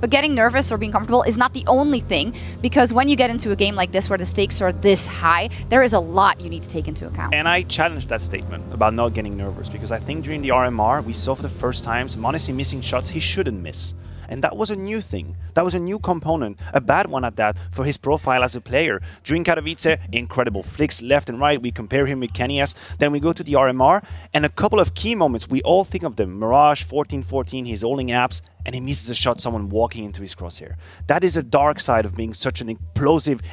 But getting nervous or being comfortable is not the only thing, because when you get into a game like this where the stakes are this high, there is a lot you need to take into account. And I challenged that statement about not getting nervous, because I think during the RMR, we saw for the first time m0NESY missing shots he shouldn't miss. And that was a new thing. That was a new component, a bad one at that, for his profile as a player. During Katowice, incredible flicks left and right. We compare him with Kenny's. Then we go to the RMR, and a couple of key moments, we all think of them. Mirage, 14-14, he's holding apps, and he misses a shot, someone walking into his crosshair. That is a dark side of being such an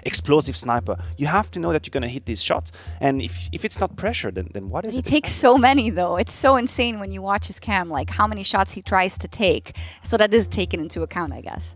explosive sniper. You have to know that you're going to hit these shots. And if it's not pressure, then what is it? He takes so many, though. It's so insane when you watch his cam, like how many shots he tries to take. So that is taken into account, I guess.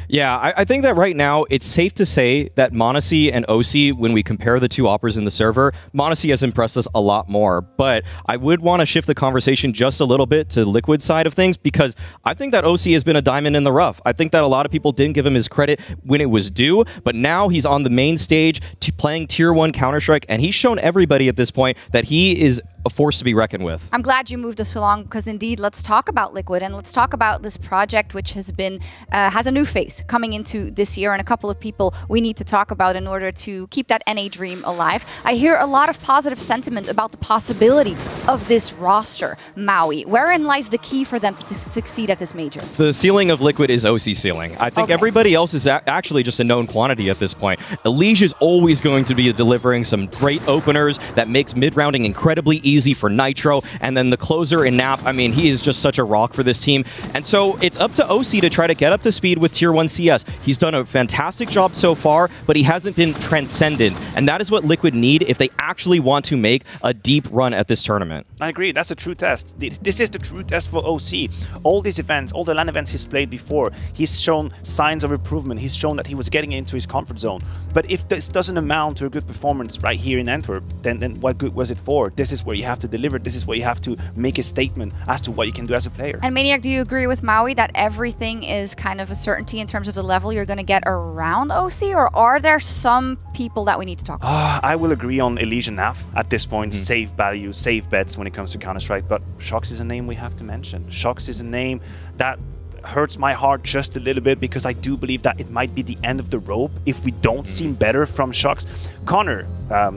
Yeah, I think that right now it's safe to say that m0NESY and OC, when we compare the two operas in the server, m0NESY has impressed us a lot more. But I would want to shift the conversation just a little bit to Liquid side of things, because I think that OC has been a diamond in the rough. I think that a lot of people didn't give him his credit when it was due, but now he's on the main stage playing Tier 1 Counter-Strike, and he's shown everybody at this point that he is a force to be reckoned with. I'm glad you moved us along, because indeed, let's talk about Liquid, and let's talk about this project, which has been has a new face coming into this year, and a couple of people we need to talk about in order to keep that NA dream alive. I hear a lot of positive sentiment about the possibility of this roster, Maui. Wherein lies the key for them to succeed at this major? The ceiling of Liquid is OC ceiling. I think everybody else is actually just a known quantity at this point. Elige is always going to be delivering some great openers that makes mid-rounding incredibly easy for Nitro, and then the closer in Nap, I mean, he is just such a rock for this team. And so it's up to OC to try to get up to speed with Tier 1 CS. He's done a fantastic job so far, but he hasn't been transcendent, and that is what Liquid need if they actually want to make a deep run at this tournament. I agree, that's a true test. This is the true test for OC. All these events, all the LAN events he's played before, he's shown signs of improvement. He's shown that he was getting into his comfort zone. But if this doesn't amount to a good performance right here in Antwerp, then what good was it for? This is where you have to deliver. This is where you have to make a statement as to what you can do as a player. And Maniac, do you agree with Maui that everything is kind of a certainty in terms of the level you're going to get around OC, or are there some people that we need to talk about? I will agree on Elige and Naf at this point. Safe value, safe bets when it comes to Counter-Strike, but Shox is a name we have to mention. Shox is a name that hurts my heart just a little bit, because I do believe that it might be the end of the rope if we don't seem better from Shox. Connor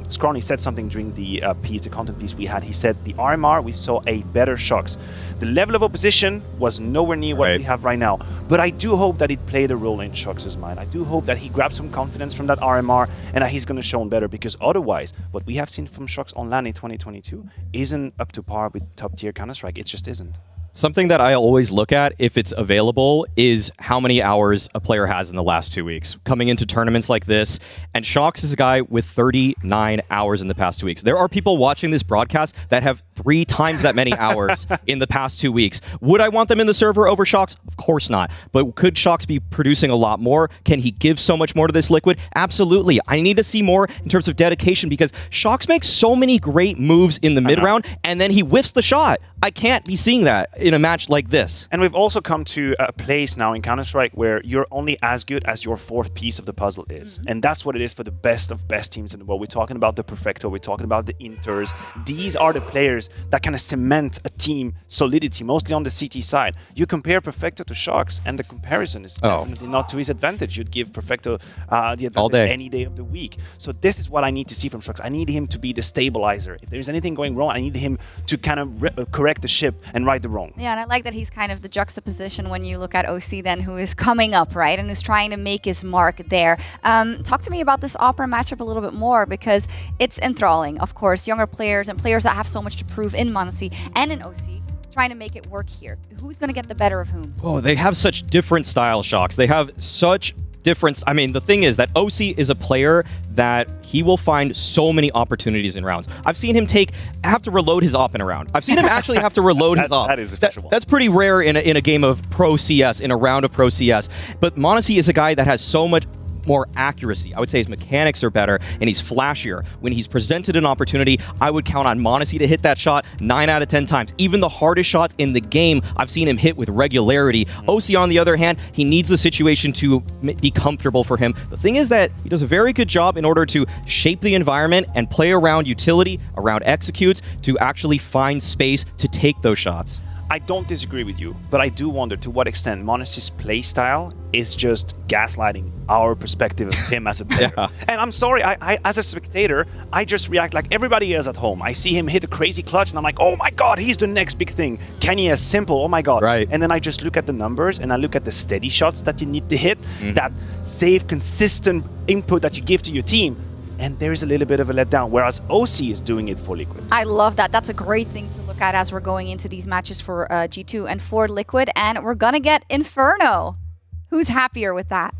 Scrawny said something during the piece, the content piece we had. He said the RMR, we saw a better Shox. The level of opposition was nowhere near what we have right now, but I do hope that it played a role in Shox's mind. I do hope that he grabbed some confidence from that RMR and that he's going to show better, because otherwise what we have seen from Shox on LAN in 2022 isn't up to par with top tier Counter-Strike. It just isn't. Something that I always look at, if it's available, is how many hours a player has in the last 2 weeks coming into tournaments like this. And Shox is a guy with 39 hours in the past 2 weeks. There are people watching this broadcast that have 3 times that many hours in the past 2 weeks. Would I want them in the server over Shox? Of course not. But could Shox be producing a lot more? Can he give so much more to this Liquid? Absolutely. I need to see more in terms of dedication, because Shox makes so many great moves in the mid-round, and then he whiffs the shot. I can't be seeing that in a match like this. And we've also come to a place now in Counter-Strike where you're only as good as your 4th piece of the puzzle is. And that's what it is for the best of best teams in the world. We're talking about the Perfecto, we're talking about the Inters. These are the players that kind of cement a team solidity, mostly on the CT side. You compare Perfecto to Shox, and the comparison is definitely not to his advantage. You'd give Perfecto the advantage any day of the week. So this is what I need to see from Shox. I need him to be the stabilizer. If there's anything going wrong, I need him to kind of correct the ship and right the wrong. Yeah, and I like that he's kind of the juxtaposition when you look at OC then, who is coming up, right, and who's trying to make his mark there. Talk to me about this Opera matchup a little bit more, because it's enthralling. Of course, younger players and players that have so much to prove in m0NESY and in OC, trying to make it work here. Who's going to get the better of whom? Oh, they have such different style Shox. They have such difference. I mean, the thing is that OC is a player that he will find so many opportunities in rounds. I've seen him have to reload his op in a round. I've seen him actually have to reload his op. That is that's pretty rare in a game of Pro CS, in a round of Pro CS. But m0NESY is a guy that has so much more accuracy. I would say his mechanics are better, and he's flashier. When he's presented an opportunity, I would count on m0NESY to hit that shot 9 out of 10 times. Even the hardest shots in the game, I've seen him hit with regularity. OC, on the other hand, he needs the situation to be comfortable for him. The thing is that he does a very good job in order to shape the environment and play around utility, around executes, to actually find space to take those shots. I don't disagree with you, but I do wonder to what extent Monacy's playstyle is just gaslighting our perspective of him as a player. Yeah. And I'm sorry, I as a spectator, I just react like everybody else at home. I see him hit a crazy clutch, and I'm like, oh my god, he's the next big thing. Kenny is simple, oh my god. Right. And then I just look at the numbers, and I look at the steady shots that you need to hit, that save consistent input that you give to your team, and there is a little bit of a letdown, whereas OC is doing it for Liquid. I love that. That's a great thing to look at as we're going into these matches for G2 and for Liquid. And we're going to get Inferno. Who's happier with that?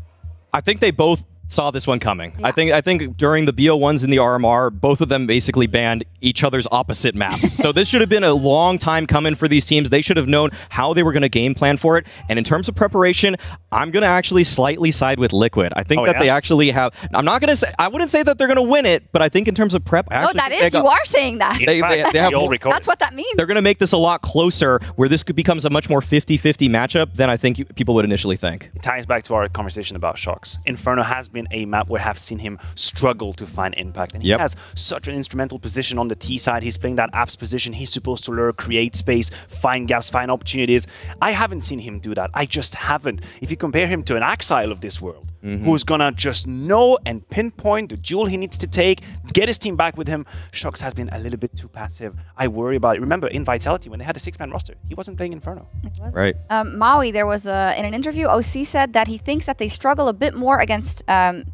I think they both saw this one coming. Yeah. I think during the BO1s and the RMR, both of them basically banned each other's opposite maps. So this should have been a long time coming for these teams. They should have known how they were going to game plan for it. And in terms of preparation, I'm going to actually slightly side with Liquid. I think they actually have... I'm not going to say... I wouldn't say that they're going to win it, but I think in terms of prep... Oh, that is... You are saying that. In fact, they have that's what that means. They're going to make this a lot closer, where this becomes a much more 50-50 matchup than I think people would initially think. It ties back to our conversation about Shox. Inferno has been a map where I've seen him struggle to find impact. And he has such an instrumental position on the T side. He's playing that apps position. He's supposed to lure, create space, find gaps, find opportunities. I haven't seen him do that. I just haven't. If you compare him to an Axile of this world, who's gonna just know and pinpoint the duel he needs to take, get his team back with him, Shox has been a little bit too passive. I worry about it. Remember, in Vitality, when they had a 6-man roster, he wasn't playing Inferno. Right. Maui, there was in an interview, OC said that he thinks that they struggle a bit more against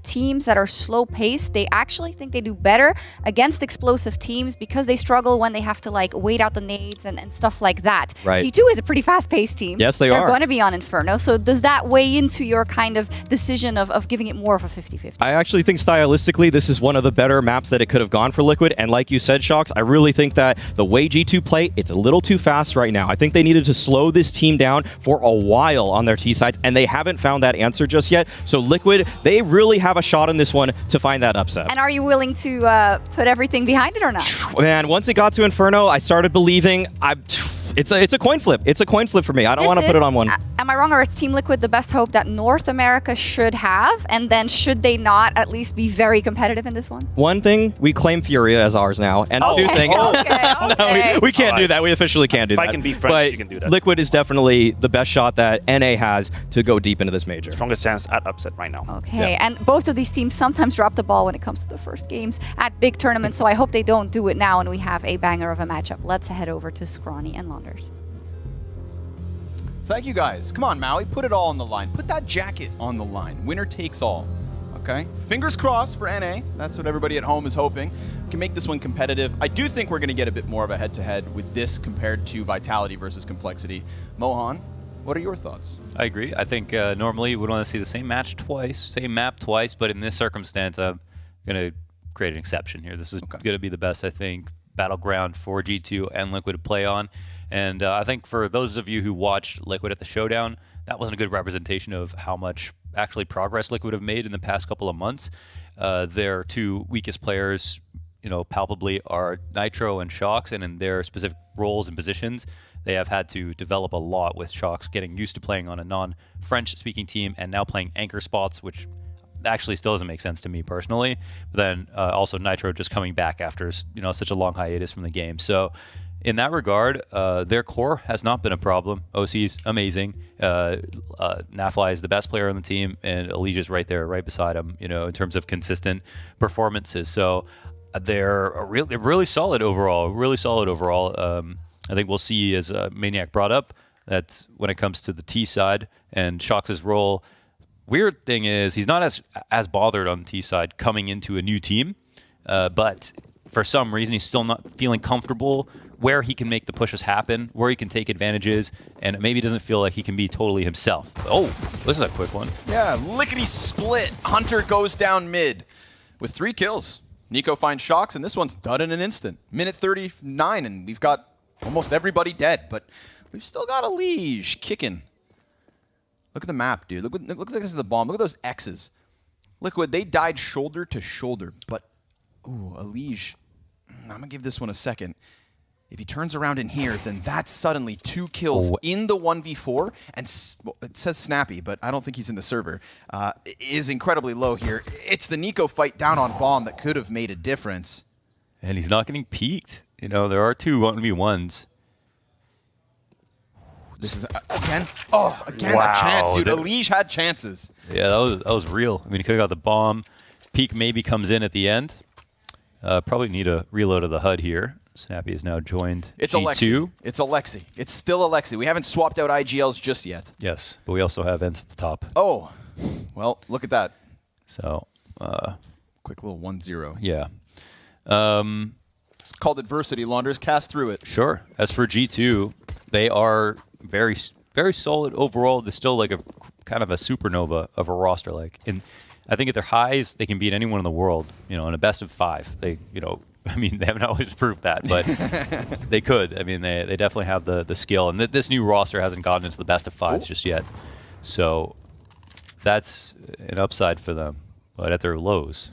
teams that are slow-paced. They actually think they do better against explosive teams because they struggle when they have to like wait out the nades and stuff like that. Right. G2 is a pretty fast-paced team. Yes, they They're are. going to be on Inferno. So does that weigh into your kind of decision of giving it more of a 50-50? I actually think stylistically this is one of the better maps that it could have gone for Liquid, and like you said, Shox, I really think that the way G2 play, it's a little too fast right now. I think they needed to slow this team down for a while on their T sides, and they haven't found that answer just yet. So Liquid, they really have a shot in this one to find that upset. And are you willing to put everything behind it or not? Man, once it got to Inferno, I started believing. It's a coin flip. It's a coin flip for me. I don't want to put it on one. Am I wrong, or is Team Liquid the best hope that North America should have? And then should they not at least be very competitive in this one? One thing, we claim Furia as ours now. And two things... Okay. we can't do that. We officially can't do that. If I can be French, but you can do that. Liquid is definitely the best shot that NA has to go deep into this major. Strongest chance at upset right now. Okay, and both of these teams sometimes drop the ball when it comes to the first games at big tournaments, so I hope they don't do it now and we have a banger of a matchup. Let's head over to Scrawny and Launders. Thank you, guys. Come on, Maui, put it all on the line. Put that jacket on the line. Winner takes all. Okay? Fingers crossed for NA. That's what everybody at home is hoping. We can make this one competitive. I do think we're going to get a bit more of a head-to-head with this compared to Vitality versus Complexity. Mohan, what are your thoughts? I agree. I think normally we'd want to see the same match twice, same map twice, but in this circumstance, I'm going to create an exception here. This is going to be the best, I think, battleground for G2 and Liquid to play on. And I think for those of you who watched Liquid at the Showdown, that wasn't a good representation of how much actually progress Liquid have made in the past couple of months. Their two weakest players, palpably are Nitro and Shox, and in their specific roles and positions, they have had to develop a lot, with Shox getting used to playing on a non-French speaking team and now playing anchor spots, which actually still doesn't make sense to me personally. But then also Nitro just coming back after such a long hiatus from the game. So in that regard, their core has not been a problem. OC's amazing. Nafly is the best player on the team, and Alicia's right there, right beside him, in terms of consistent performances. So they're really solid overall, I think we'll see, as Maniac brought up, that when it comes to the T side and Shox's role, weird thing is he's not as bothered on the T side coming into a new team, but for some reason he's still not feeling comfortable where he can make the pushes happen, where he can take advantages, and maybe doesn't feel like he can be totally himself. Oh, this is a quick one. Yeah, lickety split. Hunter goes down mid with 3 kills. Nico finds Shox, and this one's done in an instant. Minute 39, and we've got almost everybody dead, but we've still got a Liege kicking. Look at the map, dude. Look at the bomb. Look at those X's. Liquid, they died shoulder to shoulder, but ooh, a Liege. I'm gonna give this one a second. If he turns around in here, then that's suddenly 2 kills in the 1v4. And well, it says Snappy, but I don't think he's in the server. Is incredibly low here. It's the Nico fight down on bomb that could have made a difference. And he's not getting peeked. There are 2 1v1s. This is again a Wow, chance, dude. that- Elige had chances. Yeah, that was real. I mean, he could have got the bomb. Peak maybe comes in at the end. Probably need a reload of the HUD here. Snappy has now joined It's G2. Alexi. It's Alexi. It's still Alexi. We haven't swapped out IGLs just yet. Yes, but we also have Ents at the top. Oh, well, look at that. So, Quick little 1-0. yeah. It's called adversity. Launders cast through it. Sure. As for G2, they are very, very solid overall. They're still like a kind of a supernova of a roster. Like, I think at their highs, they can beat anyone in the world. You know, in a best of 5, they, you know, I mean, they haven't always proved that, but they could. I mean, they definitely have the skill, and this new roster hasn't gotten into the best of 5s just yet. So that's an upside for them. But at their lows,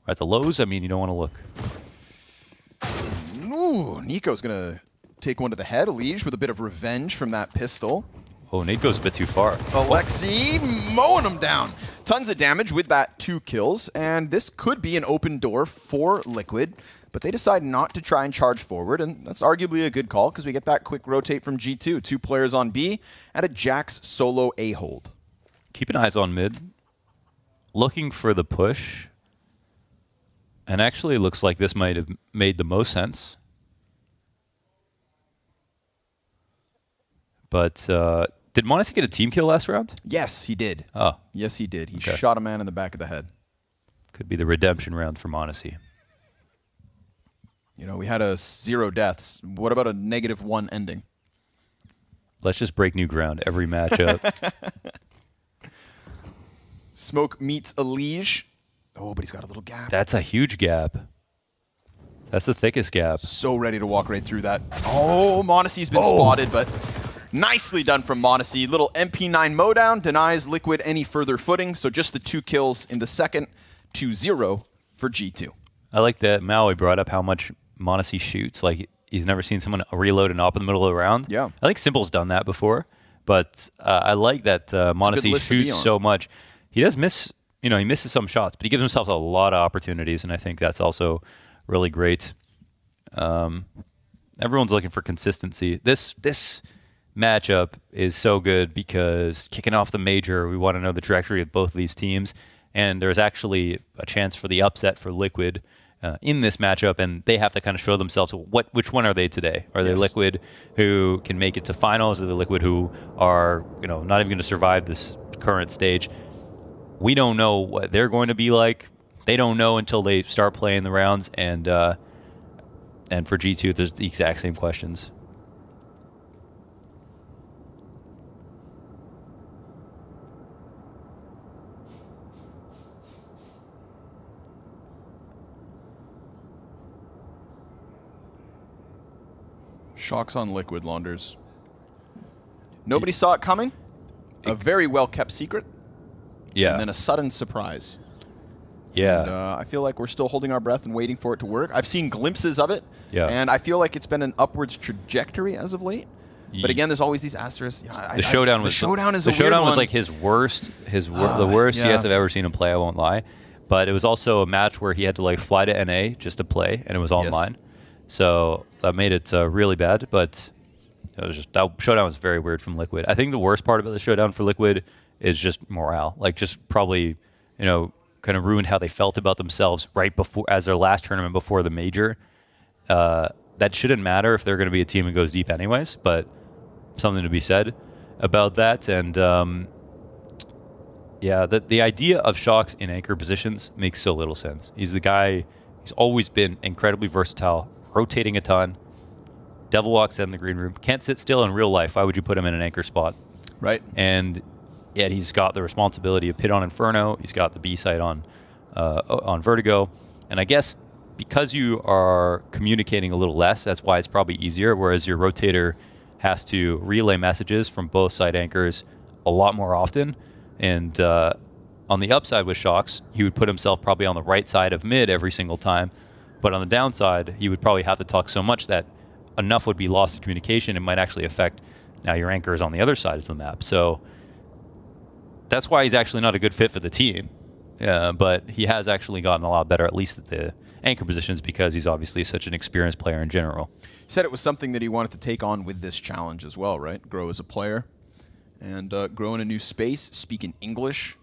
I mean, you don't want to look. Ooh, Nico's going to take one to the head. Elige with a bit of revenge from that pistol. Oh, Nate goes a bit too far. Alexi mowing him down. Tons of damage with that 2 kills, and this could be an open door for Liquid, but they decide not to try and charge forward, and that's arguably a good call because we get that quick rotate from G2. 2 players on B and a Jax solo A-hold. Keeping eyes on mid. Looking for the push. And actually it looks like this might have made the most sense. But did m0NESY get a team kill last round? Yes, he did. Oh, Yes, he did. He Okay. shot a man in the back of the head. could be the redemption round for m0NESY. You know, we had a 0 deaths. What about a -1 ending? Let's just break new ground every matchup. Smoke meets Elige. Oh, but he's got a little gap. That's a huge gap. That's the thickest gap. So ready to walk right through that. Oh, m0NESY's been spotted, but nicely done from m0NESY. Little MP9 mowdown denies Liquid any further footing, so just the 2 kills in the second, 2-0 for G2. I like that Maui brought up how much m0NESY shoots. Like, he's never seen someone reload and op in the middle of the round. Yeah. I think Simple's done that before, but I like that m0NESY list to be shoots on. so much. He does miss, you know, he misses some shots, but he gives himself a lot of opportunities, and I think that's also really great. Everyone's looking for consistency. This matchup is so good because kicking off the major, we want to know the trajectory of both of these teams, and there's actually a chance for the upset for Liquid in this matchup, and they have to kind of show themselves which one are they today? Are they Yes. Liquid who can make it to finals, or the Liquid who are, you know, not even going to survive this current stage? We don't know what they're going to be like. They don't know until they start playing the rounds, and for G2, there's the exact same questions. Shox on Liquid, Launders. Nobody saw it coming. A very well-kept secret. Yeah. And then a sudden surprise. Yeah. And, I feel like we're still holding our breath and waiting for it to work. I've seen glimpses of it. Yeah. And I feel like it's been an upwards trajectory as of late. But again, there's always these asterisks. You know, The showdown the showdown is a weird showdown was one. like his worst, the worst yeah. CS I've ever seen him play. I won't lie, but it was also a match where he had to like fly to NA just to play, and it was online, so that made it really bad. But it was just that showdown was very weird from Liquid. I think the worst part about the showdown for Liquid is just morale, like just probably, you know, kind of ruined how they felt about themselves right before as their last tournament before the major. That shouldn't matter if they're going to be a team that goes deep anyways, but something to be said about that. And yeah, the idea of Shox in anchor positions makes so little sense. He's the guy, he's always been incredibly versatile, rotating a ton. Devil walks in the green room, can't sit still in real life. Why would you put him in an anchor spot? Right. And yet he's got the responsibility of pit on Inferno. He's got the B site on Vertigo. And I guess because you are communicating a little less, that's why it's probably easier, whereas your rotator has to relay messages from both side anchors a lot more often. And on the upside with Shox, he would put himself probably on the right side of mid every single time. But on the downside, he would probably have to talk so much that enough would be lost in communication. It might actually affect now your anchors on the other side of the map. So that's why he's actually not a good fit for the team. But he has actually gotten a lot better, at least at anchor positions because he's obviously such an experienced player in general. He said it was something that he wanted to take on with this challenge as well, right? Grow as a player and grow in a new space, speak in English.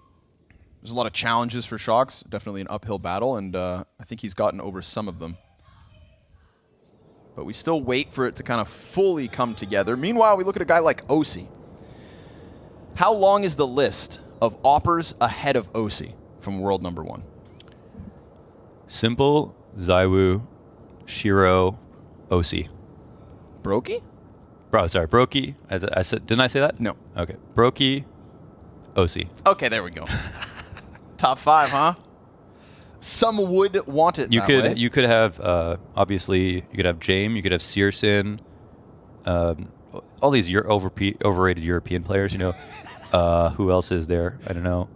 There's a lot of challenges for Shox, definitely an uphill battle, and I think he's gotten over some of them. But we still wait for it to kind of fully come together. Meanwhile, we look at a guy like Osi. How long is the list of Oppers ahead of Osi from world number 1? Simple, Zaiwu, Shiro, Osi. Brokey? Bro, sorry, Brokey. I said, didn't I say that? No. Okay. Brokey, Osi. Okay, there we go. Top 5, huh? Some would want it that way. You could have obviously you could have James, you could have Searson, all these overrated European players. You know, who else is there? I don't know.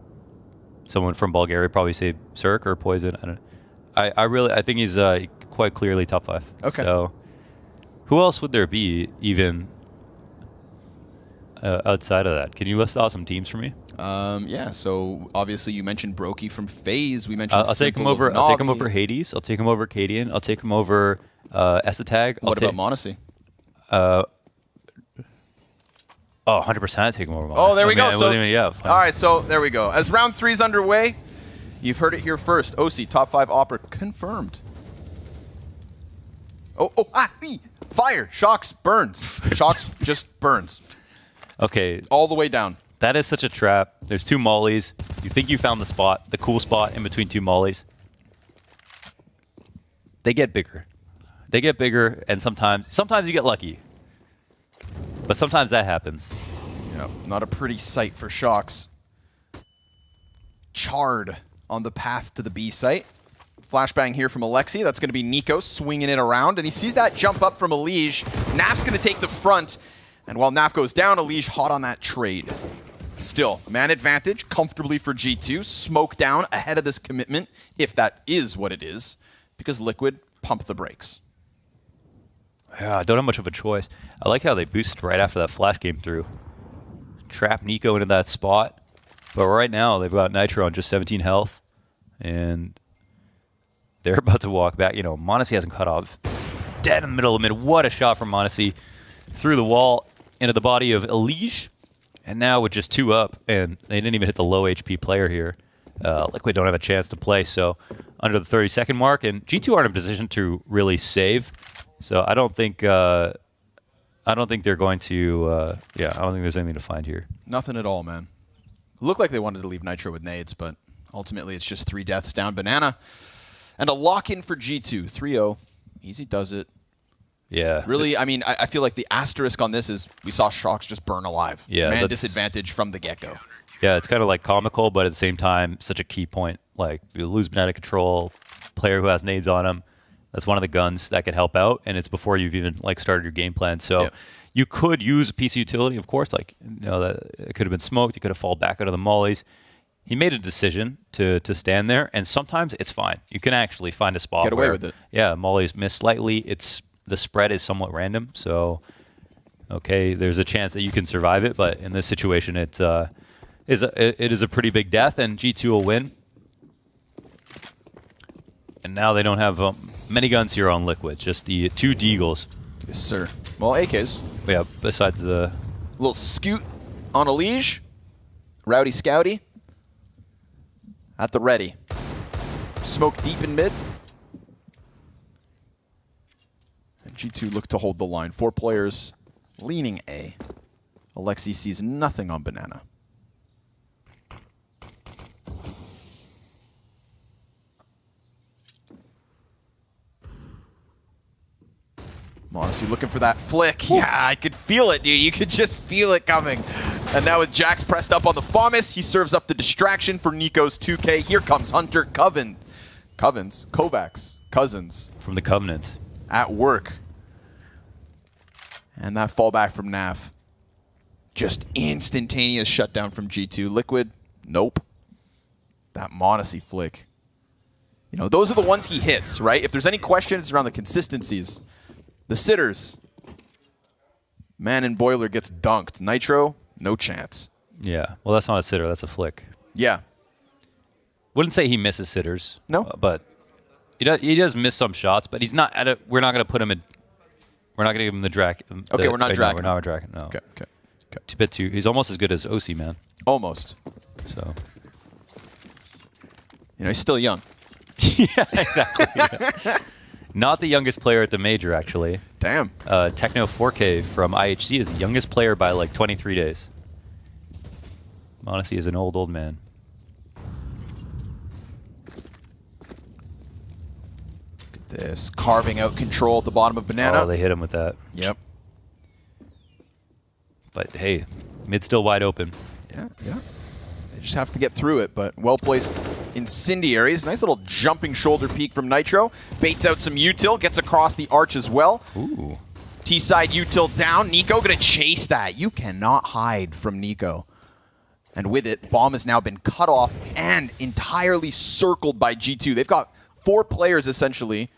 Someone from Bulgaria, probably say Cirque or Poison. I don't know. I think he's quite clearly top 5. Okay. So who else would there be even outside of that? Can you list off some teams for me? Yeah, so obviously you mentioned Brokey from FaZe. We mentioned I'll take him over. I'll take him over Hades. I'll take him over Cadian. I'll take him over Esatag. What about Monacy? 100% take him over. Oh, there we go. So, yeah. All right, so there we go. As round 3's underway, you've heard it here first. OC, top 5 Opera confirmed. Fire. Shox burns. Shox just burns. Okay. All the way down. That is such a trap. There's 2 mollies. You think you found the spot, the cool spot in between 2 mollies. They get bigger. They get bigger, and sometimes you get lucky. But sometimes that happens. Yeah, not a pretty sight for Shox. Charred on the path to the B site. Flashbang here from Alexi. That's going to be Nico swinging it around, and he sees that jump up from Elige. Naf's going to take the front, and while Naf goes down, Elige hot on that trade. Still, man advantage comfortably for G2. Smoke down ahead of this commitment, if that is what it is, because Liquid pump the brakes. Yeah, I don't have much of a choice. I like how they boosted right after that flash came through. Trap Nico into that spot. But right now, they've got Nitro on just 17 health. And they're about to walk back. You know, Monacy hasn't cut off. Dead in the middle of mid. What a shot from Monacy. Through the wall into the body of Elige. And now with just 2 up, and they didn't even hit the low HP player here. Liquid don't have a chance to play, so under the 30-second mark, and G2 aren't in a position to really save. So I don't think they're going to. I don't think there's anything to find here. Nothing at all, man. Looked like they wanted to leave Nitro with nades, but ultimately it's just 3 deaths down Banana. And a lock-in for G2. 3-0. Easy does it. Yeah. Really, I mean, I feel like the asterisk on this is we saw Shox just burn alive. Yeah. Man disadvantage from the get-go. Yeah, it's kind of like comical, but at the same time, such a key point. Like, you lose Banana control, player who has nades on him. That's one of the guns that could help out, and it's before you've even like started your game plan. So you could use a piece of utility, of course. Like, you know, that it could have been smoked. You could have fallen back out of the mollies. He made a decision to stand there, and sometimes it's fine. You can actually find a spot get away with it. Yeah, mollies miss slightly. The spread is somewhat random, so okay, there's a chance that you can survive it. But in this situation, it is a pretty big death, and G2 will win. And now they don't have many guns here on Liquid, just the 2 Deagles. Yes, sir. Well, AKs. Yeah, besides the... little scoot on Elige. Rowdy Scouty. At the ready. Smoke deep in mid. And G2 look to hold the line. 4 players leaning A. Alexi sees nothing on Banana. Monacy looking for that flick. Yeah, I could feel it, dude. You could just feel it coming. And now with Jax pressed up on the FAMAS, he serves up the distraction for Nico's 2K. Here comes Hunter Kovacs, Cousins. From the Covenant. At work. And that fallback from Naf. Just instantaneous shutdown from G2. Liquid, nope. That Monacy flick. You know, those are the ones he hits, right? If there's any question, it's around the consistencies. The sitters. Man in Boiler gets dunked. Nitro, no chance. Yeah, well, that's not a sitter. That's a flick. Yeah. Wouldn't say he misses sitters. No. But He does miss some shots, but he's not. We're not going to put him in. We're not going to give him the drag. Okay, we're not dragging. We're not dragging. No. Okay. It's a bit too. He's almost as good as OC, man. Almost. So. He's still young. Yeah, exactly. Yeah. Not the youngest player at the major, actually. Damn. Techno 4K from IHC is the youngest player by like 23 days. Honestly, is an old man. This carving out control at the bottom of Banana. Oh, they hit him with that. Yep. But hey, mid still wide open. Yeah. They just have to get through it, but well-placed incendiaries. Nice little jumping shoulder peek from Nitro. Baits out some util, gets across the arch as well. Ooh. T-side util down. Nico gonna chase that. You cannot hide from Nico. And with it, bomb has now been cut off and entirely circled by G2. They've got 4 players essentially,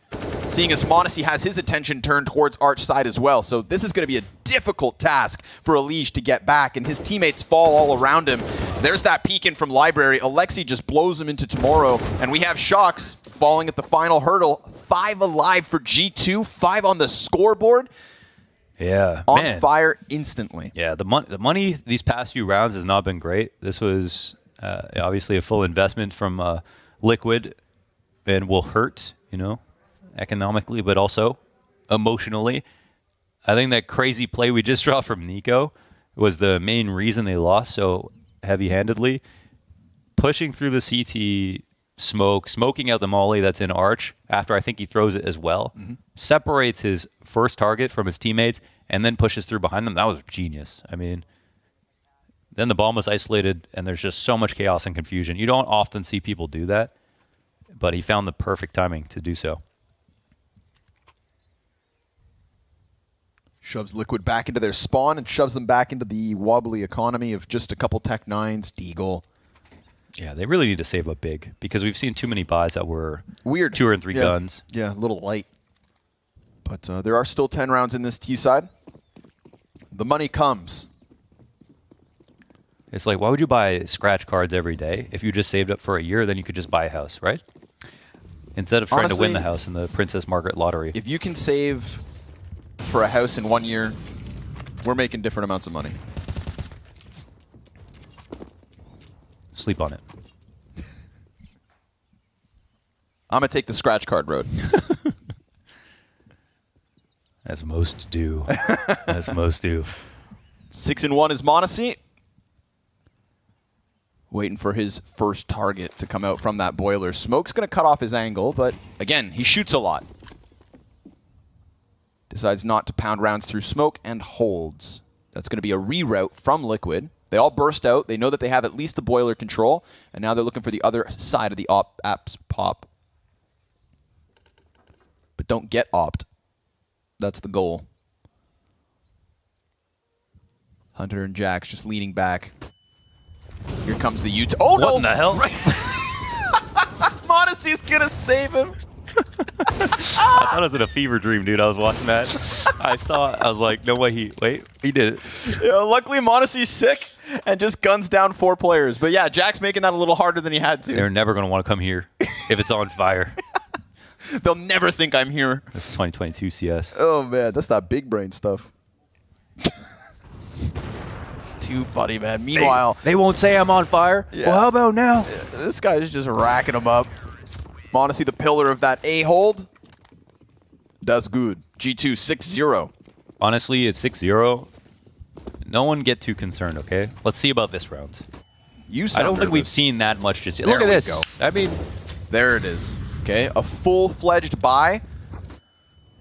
seeing as Monacy has his attention turned towards arch side as well. So this is going to be a difficult task for Elige to get back, and his teammates fall all around him. There's that peek in from Library. Alexi just blows him into tomorrow, and we have Shox falling at the final hurdle. 5 alive for G2, 5 on the scoreboard. Yeah, on fire instantly. Yeah, the money these past few rounds has not been great. This was obviously a full investment from Liquid, and will hurt, economically, but also emotionally. I think that crazy play we just saw from Nico was the main reason they lost so heavy-handedly. Pushing through the CT smoking out the molly that's in arch after I think he throws it as well, separates his first target from his teammates, and then pushes through behind them. That was genius. I mean, then the bomb was isolated, and there's just so much chaos and confusion. You don't often see people do that, but he found the perfect timing to do so. Shoves Liquid back into their spawn and shoves them back into the wobbly economy of just a couple Tech 9s, Deagle. Yeah, they really need to save up big because we've seen too many buys that were weird, 2 or 3 guns. Yeah, a little light. But there are still 10 rounds in this T side. The money comes. It's like, why would you buy scratch cards every day? If you just saved up for a year, then you could just buy a house, right? Instead of trying to win the house in the Princess Margaret lottery. If you can save for a house in 1 year, we're making different amounts of money. Sleep on it. I'm going to take the scratch card road. As most do. As most do. 6-1 is Monacy. Waiting for his first target to come out from that boiler. Smoke's going to cut off his angle, but again, he shoots a lot. Decides not to pound rounds through smoke and holds. That's going to be a reroute from Liquid. They all burst out. They know that they have at least the boiler control, and now they're looking for the other side of the apps pop. But don't get opt. That's the goal. Hunter and Jax just leaning back. Here comes the UT. Oh, no! What in the hell? Right. Monacy's gonna save him. I thought it was in a fever dream, dude. I was watching that. I saw it. I was like, no way he did it. Yeah, luckily, Monacy's sick and just guns down 4 players. But yeah, Jack's making that a little harder than he had to. They're never going to want to come here if it's on fire. They'll never think I'm here. This is 2022 CS. Oh, man. That's that big brain stuff. It's too funny, man. Meanwhile, They won't say I'm on fire. Yeah. Well, how about now? this guy's just racking them up. Monacy, the pillar of that A-hold. Does good. G2 6-0. Honestly, it's 6-0. No one get too concerned, okay? Let's see about this round. I don't think we've seen that much just yet. There Look at we this. go. I mean, there it is. Okay, a full-fledged buy.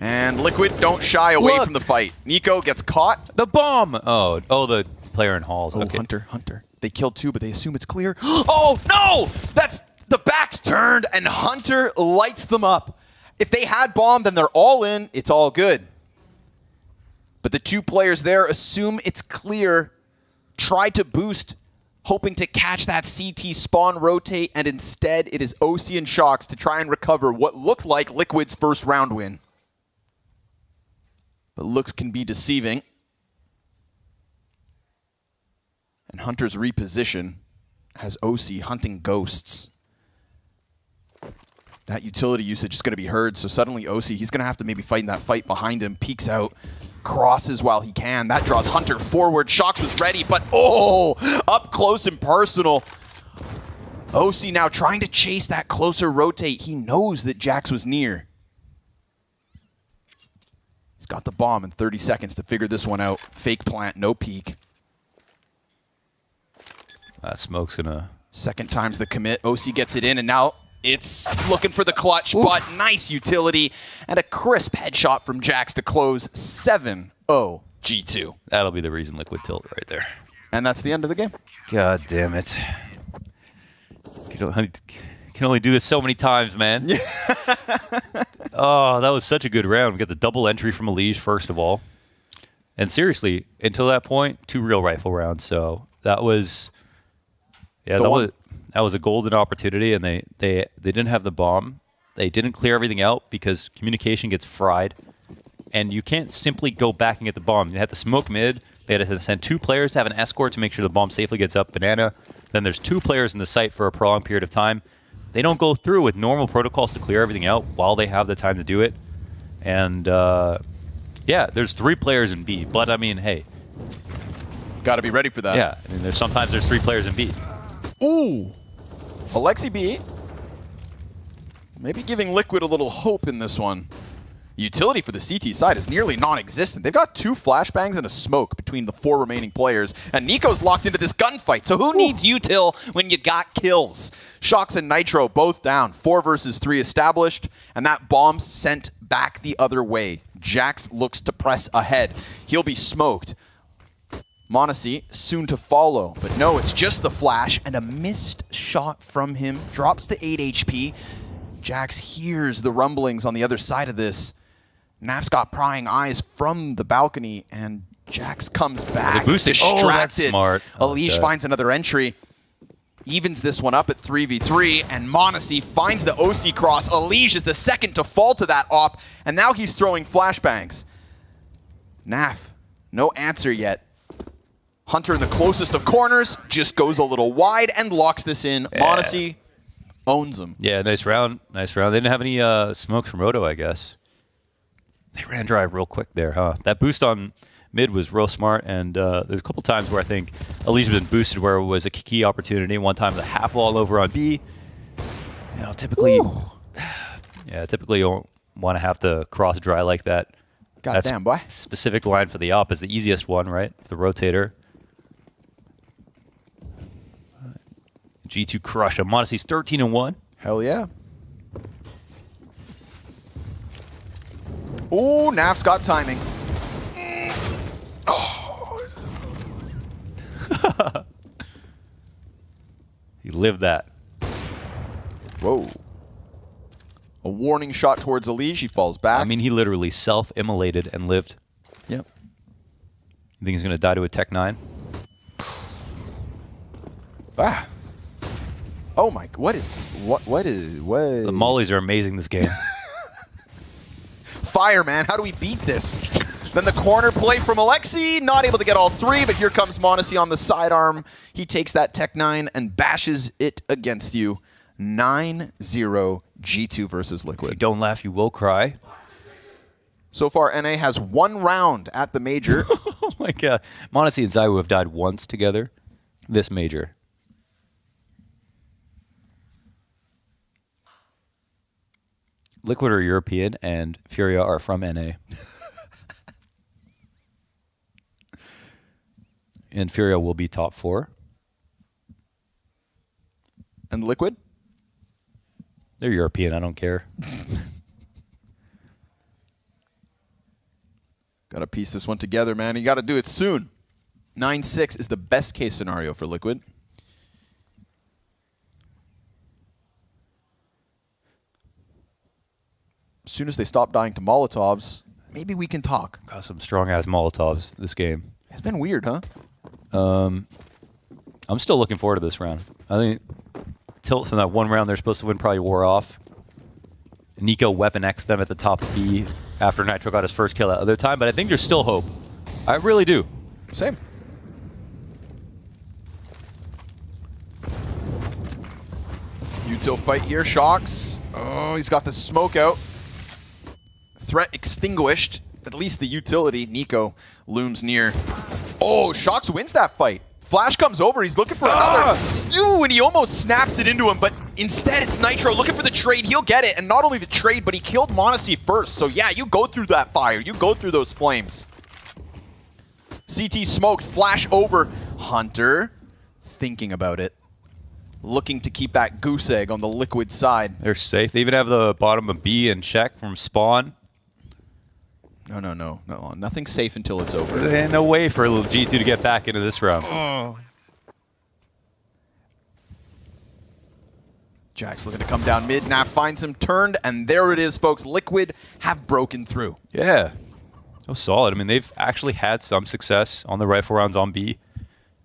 And Liquid don't shy away Look. from the fight. Nico gets caught. the bomb. Oh, the player in halls. Oh, Okay. Hunter. They killed 2, but they assume it's clear. Oh, no! That's the back's turned, and Hunter lights them up. If they had bomb, then they're all in. It's all good. But the 2 players there assume it's clear, try to boost, hoping to catch that CT spawn rotate, and instead it is OC and Shox to try and recover what looked like Liquid's first round win. But looks can be deceiving. And Hunter's reposition has OC hunting ghosts. That utility usage is going to be heard, so suddenly OC, he's going to have to maybe fight in that fight behind him, peeks out, crosses while he can. That draws Hunter forward. Shox was ready, but up close and personal. OC now trying to chase that closer rotate. He knows that Jax was near. He's got the bomb in 30 seconds to figure this one out. Fake plant, no peek. That smoke's gonna... Second time's the commit. OC gets it in, and now it's looking for the clutch, but nice utility and a crisp headshot from Jax to close 7-0 G2. That'll be the reason Liquid tilt right there. And that's the end of the game. God damn it. Can only do this so many times, man. Oh, that was such a good round. We got the double entry from Elige, first of all. And seriously, until that point, 2 real rifle rounds. So that was... Yeah, that was a golden opportunity, and they didn't have the bomb. They didn't clear everything out because communication gets fried, and you can't simply go back and get the bomb. They had to smoke mid. They had to send 2 players to have an escort to make sure the bomb safely gets up Banana. Then there's 2 players in the site for a prolonged period of time. They don't go through with normal protocols to clear everything out while they have the time to do it. And yeah, there's 3 players in B, but I mean, hey. Got to be ready for that. Yeah, I mean, sometimes there's 3 players in B. Ooh. Alexi B. Maybe giving Liquid a little hope in this one. Utility for the CT side is nearly non-existent. They've got 2 flashbangs and a smoke between the 4 remaining players, and Nico's locked into this gunfight, so who needs util when you got kills? Shox and Nitro both down. 4 versus 3 established, and that bomb sent back the other way. Jax looks to press ahead. He'll be smoked. m0NESY soon to follow, but no, it's just the flash, and a missed shot from him. Drops to 8 HP. Jax hears the rumblings on the other side of this. Naf's got prying eyes from the balcony, and Jax comes back distracted. Oh, that's smart. Elige finds another entry. Evens this one up at 3v3, and m0NESY finds the OC cross. Elige is the second to fall to that op, and now he's throwing flashbangs. Naf, no answer yet. Hunter in the closest of corners, just goes a little wide and locks this in. Yeah. m0NESY owns him. Yeah, nice round. Nice round. They didn't have any smokes from Roto, I guess. They ran dry real quick there, huh? That boost on mid was real smart, and there's a couple times where I think Elige has been boosted where it was a key opportunity. One time the half wall over on B. You know, typically, typically you don't want to have to cross dry like that. Goddamn, boy. Specific line for the op is the easiest one, right? The rotator. G2 crush him. m0NESY's 13-1. Hell yeah. Ooh, Naf's got timing. Oh. He lived that. Whoa. A warning shot towards Elige. He falls back. I mean, he literally self-immolated and lived. Yep. You think he's going to die to a Tech 9? Ah. Oh my, what? The mollies are amazing this game. Fire, man. How do we beat this? Then the corner play from Alexi. Not able to get all 3, but here comes m0NESY on the sidearm. He takes that Tech 9 and bashes it against you. 9-0 G2 versus Liquid. If you don't laugh, you will cry. So far, NA has 1 round at the Major. Oh my god. m0NESY and ZywOo have died once together this Major. Liquid are European, and Furia are from NA. And Furia will be top 4. And Liquid? They're European, I don't care. Got to piece this one together, man. You got to do it soon. 9-6 is the best case scenario for Liquid. As soon as they stop dying to Molotovs, maybe we can talk. Got some strong-ass Molotovs this game. It's been weird, huh? I'm still looking forward to this round. I think tilt from that one round they're supposed to win probably wore off. Nico weapon X them at the top of B after Nitro got his first kill that other time, but I think there's still hope. I really do. Same. Util fight here. Shox. Oh, he's got the smoke out. Threat extinguished. At least the utility. Nico looms near. Oh, Shox wins that fight. Flash comes over. He's looking for another. Ooh, and he almost snaps it into him, but instead it's Nitro looking for the trade. He'll get it. And not only the trade, but he killed m0NESY first. So yeah, you go through that fire. You go through those flames. CT smoked. Flash over. Hunter thinking about it. Looking to keep that goose egg on the Liquid side. They're safe. They even have the bottom of B in check from spawn. No. Nothing's safe until it's over. There's no way for G2 to get back into this round. Oh. Jack's looking to come down mid. Nav finds him, turned, and there it is, folks. Liquid have broken through. Yeah. So solid. I mean, they've actually had some success on the rifle rounds on B.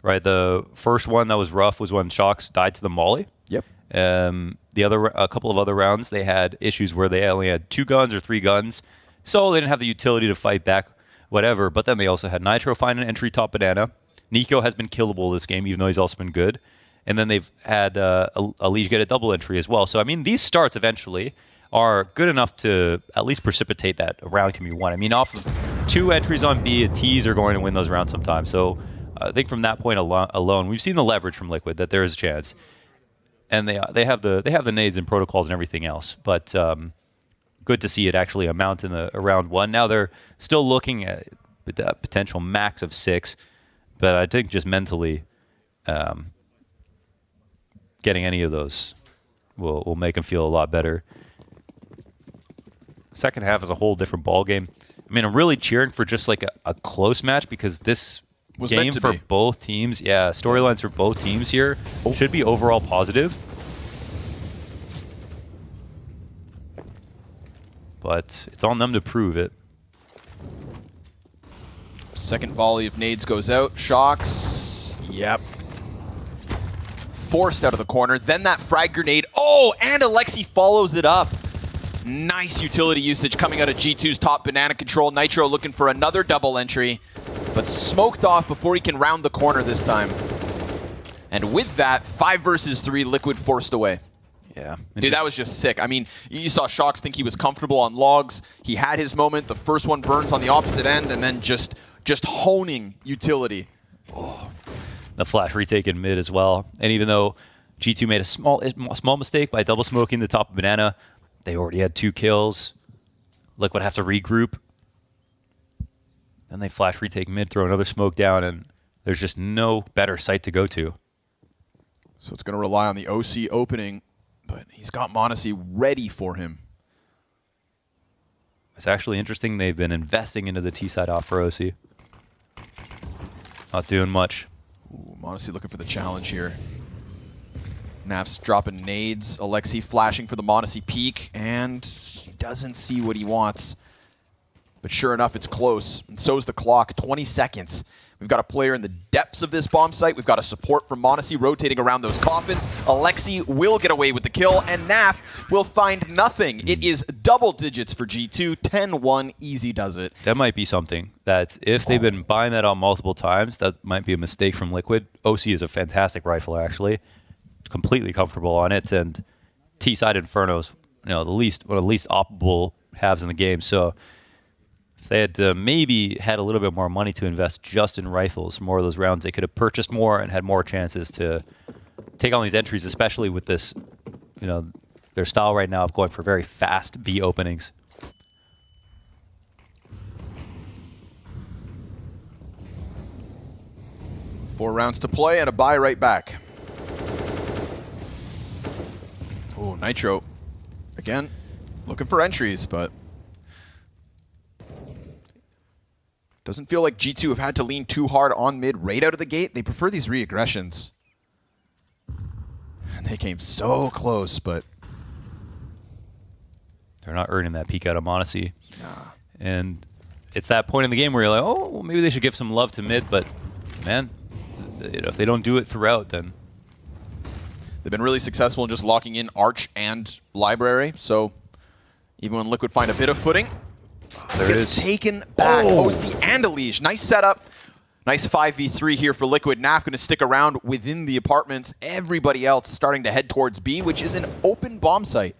Right, the first one that was rough was when Shox died to the molly. Yep. A couple of other rounds, they had issues where they only had 2 guns or 3 guns, so they didn't have the utility to fight back, whatever. But then they also had Nitro find an entry top banana. Nico has been killable this game, even though he's also been good. And then they've had Aliege get a double entry as well. So, I mean, these starts eventually are good enough to at least precipitate that a round can be won. I mean, off of 2 entries on B, T's are going to win those rounds sometimes. So I think from that point alone, we've seen the leverage from Liquid that there is a chance, and they have the nades and protocols and everything else. But good to see it actually amount in a round 1. Now they're still looking at a potential max of 6, but I think just mentally, getting any of those will make them feel a lot better. Second half is a whole different ball game. I mean, I'm really cheering for just like a close match because this was game meant to for be. both teams, storylines for both teams here should be overall positive. But it's on them to prove it. Second volley of nades goes out. Shox. Yep. Forced out of the corner. Then that frag grenade. Oh, and Alexi follows it up. Nice utility usage coming out of G2's top banana control. Nitro looking for another double entry, but smoked off before he can round the corner this time. And with that, 5 versus 3, Liquid forced away. Yeah. Dude, that was just sick. I mean, you saw Shox think he was comfortable on logs. He had his moment. The first one burns on the opposite end, and then just honing utility. The flash retake in mid as well. And even though G2 made a small mistake by double smoking the top of banana, they already had 2 kills. Liquid have to regroup. Then they flash retake mid, throw another smoke down, and there's just no better site to go to. So it's going to rely on the OC opening, but he's got m0NESY ready for him. It's actually interesting. They've been investing into the T side off for OC. Not doing much. Ooh, m0NESY looking for the challenge here. Naf's dropping nades. Alexi flashing for the m0NESY peek, and he doesn't see what he wants. But sure enough, it's close, and so is the clock. 20 seconds. We've got a player in the depths of this bomb site. We've got a support from m0NESY rotating around those coffins. Alexi will get away with the kill, and Naf will find nothing. It is double digits for G2. 10-1, easy does it. That might be something that if they've been buying that on multiple times, that might be a mistake from Liquid. OC is a fantastic rifle, actually. Completely comfortable on it, and T-side Inferno's, one of the least operable halves in the game. So if they had maybe had a little bit more money to invest just in rifles, more of those rounds, they could have purchased more and had more chances to take on these entries, especially with this, their style right now of going for very fast B openings. Four rounds to play and a bye right back. Oh, Nitro. Again, looking for entries, but doesn't feel like G2 have had to lean too hard on mid right out of the gate. They prefer these re-aggressions. And they came so close, but they're not earning that peek out of m0NESY. nah. And it's that point in the game where you're like, oh, well, maybe they should give some love to mid, but man, if they don't do it throughout, then They've been really successful in just locking in Arch and Library, so even when Liquid find a bit of footing, there it's taken back. OC and Aliege. Nice setup. Nice 5v3 here for Liquid. Naf going to stick around within the apartments. Everybody else starting to head towards B, which is an open bomb site.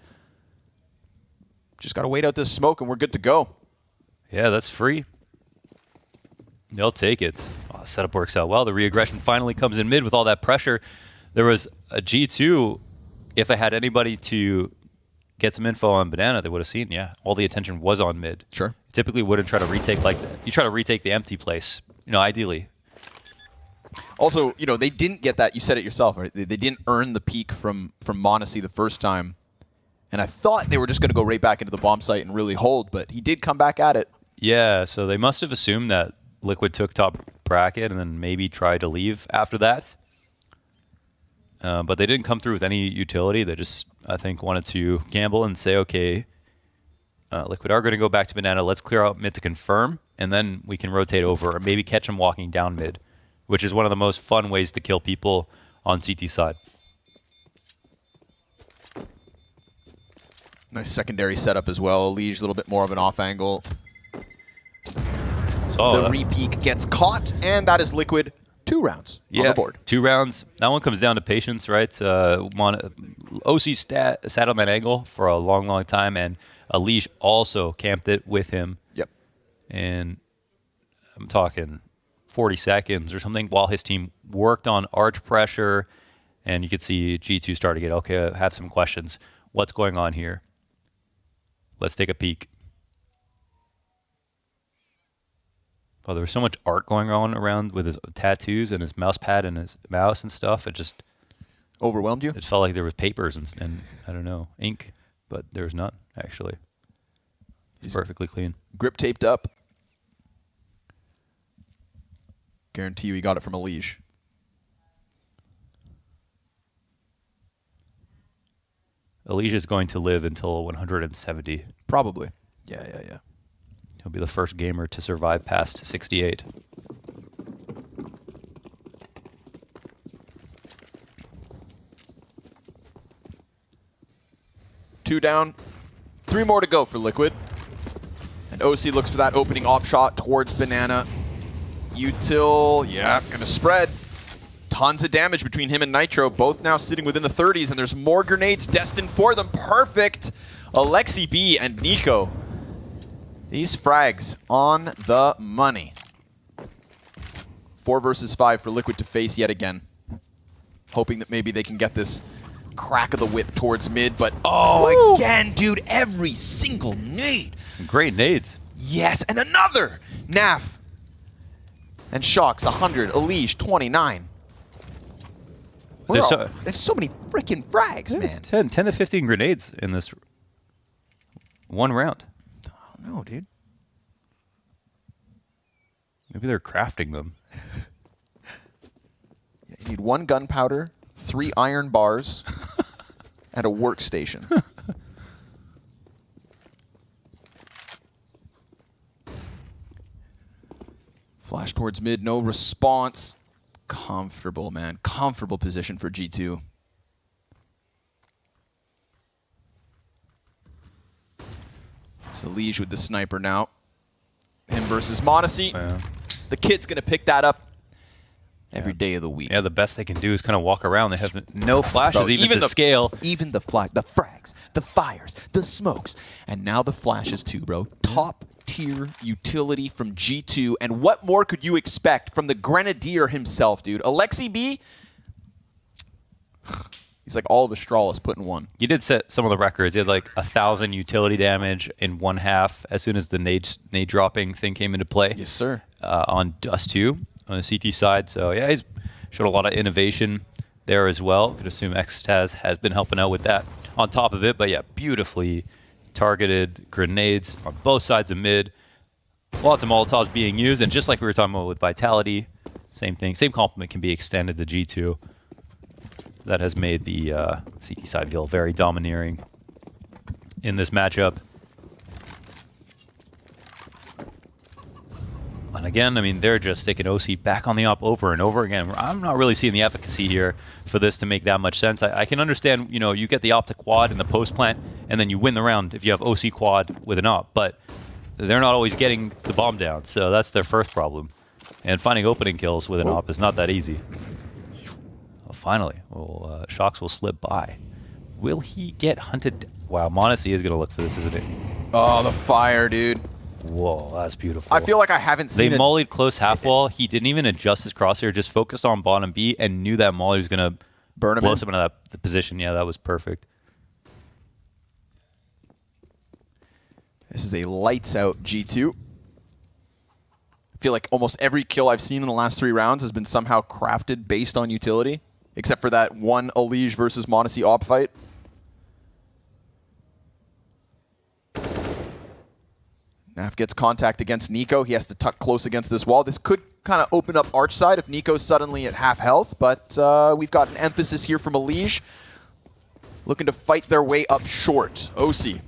Just got to wait out this smoke and we're good to go. Yeah, that's free. They'll take it. Oh, the setup works out well. The re-aggression finally comes in mid with all that pressure. There was a G2. If they had anybody to get some info on Banana, they would have seen, yeah, all the attention was on mid. Sure. Typically wouldn't try to retake like that. You try to retake the empty place, ideally. Also, they didn't get that. You said it yourself, right? They didn't earn the peak from Monacy the first time. And I thought they were just going to go right back into the bomb site and really hold, but he did come back at it. Yeah, so they must have assumed that Liquid took top bracket and then maybe tried to leave after that. But they didn't come through with any utility. They just, I think, wanted to gamble and say, okay, Liquid are going to go back to Banana. Let's clear out mid to confirm, and then we can rotate over or maybe catch them walking down mid, which is one of the most fun ways to kill people on CT side. Nice secondary setup as well. Liege, a little bit more of an off angle. The re-peek gets caught, and that is Liquid. 2 rounds on the board. 2 rounds. That one comes down to patience, right? OC sat on that angle for a long, long time, and Liege also camped it with him. Yep. And I'm talking 40 seconds or something while his team worked on arch pressure, and you could see G2 start to get, okay, I have some questions. What's going on here? Let's take a peek. Oh, there was so much art going on around with his tattoos and his mouse pad and his mouse and stuff. It just overwhelmed you? It felt like there was papers and I don't know, ink, but there was none, actually. It's perfectly clean. Grip taped up. Guarantee you he got it from a Liege. Elijah is going to live until 170. Probably. Yeah. He'll be the first gamer to survive past 68. Two down. 3 more to go for Liquid. And OC looks for that opening off shot towards Banana. Util, gonna spread. Tons of damage between him and Nitro, both now sitting within the 30s, and there's more grenades destined for them. Perfect. Alexi B and Nico. These frags on the money. 4 versus 5 for Liquid to face yet again. Hoping that maybe they can get this crack of the whip towards mid, but again, dude, every single nade. Great nades. Yes, and another. Naf and Shox, 100. Elige, 29. They have so many freaking frags, man. 10 to 15 grenades in this one round. I don't know, dude. Maybe they're crafting them. You need 1 gunpowder, 3 iron bars, and a workstation. Flash towards mid, no response. Comfortable, man. Comfortable position for G2. So Liege with the sniper now. Him versus Monacy. Yeah. The kid's going to pick that up every day of the week. Yeah, the best they can do is kind of walk around. They have no flashes, Bro, even to scale. Even the frags, the fires, the smokes, and now the flashes too, bro. Top tier utility from G2, and what more could you expect from the Grenadier himself, dude? Alexi B, he's like all of Astralis put in one. He did set some of the records. He had like 1,000 utility damage in 1/2 as soon as the nade dropping thing came into play. Yes, sir. On Dust 2 on the CT side. So yeah, he's showed a lot of innovation there as well. Could assume Xtaz has been helping out with that on top of it. But yeah, beautifully targeted grenades on both sides of mid. Lots of Molotovs being used, and just like we were talking about with Vitality, same thing. Same compliment can be extended to G2. That has made the CT side feel very domineering in this matchup. And again, I mean, they're just sticking OC back on the op over and over again. I'm not really seeing the efficacy here for this to make that much sense. I can understand, you get the op to quad in the post plant, and then you win the round if you have OC quad with an op, but they're not always getting the bomb down, so that's their first problem. And finding opening kills with an op is not that easy. Well, finally, well, Shox will slip by. Will he get hunted? Wow, Monacy is going to look for this, isn't it? Oh, the fire, dude. Whoa, that's beautiful. I feel like I haven't seen They it. mollied close half wall. He didn't even adjust his crosshair, just focused on bottom B and knew that molly was going to Burn him blow in. him into that position. Yeah, that was perfect. This is a lights out G2. I feel like almost every kill I've seen in the last 3 rounds has been somehow crafted based on utility, except for that one Elige versus Monacy op fight. Naf gets contact against Nico. He has to tuck close against this wall. This could kind of open up Arch side if Nico's suddenly at half health, but we've got an emphasis here from Elige. Looking to fight their way up short. OC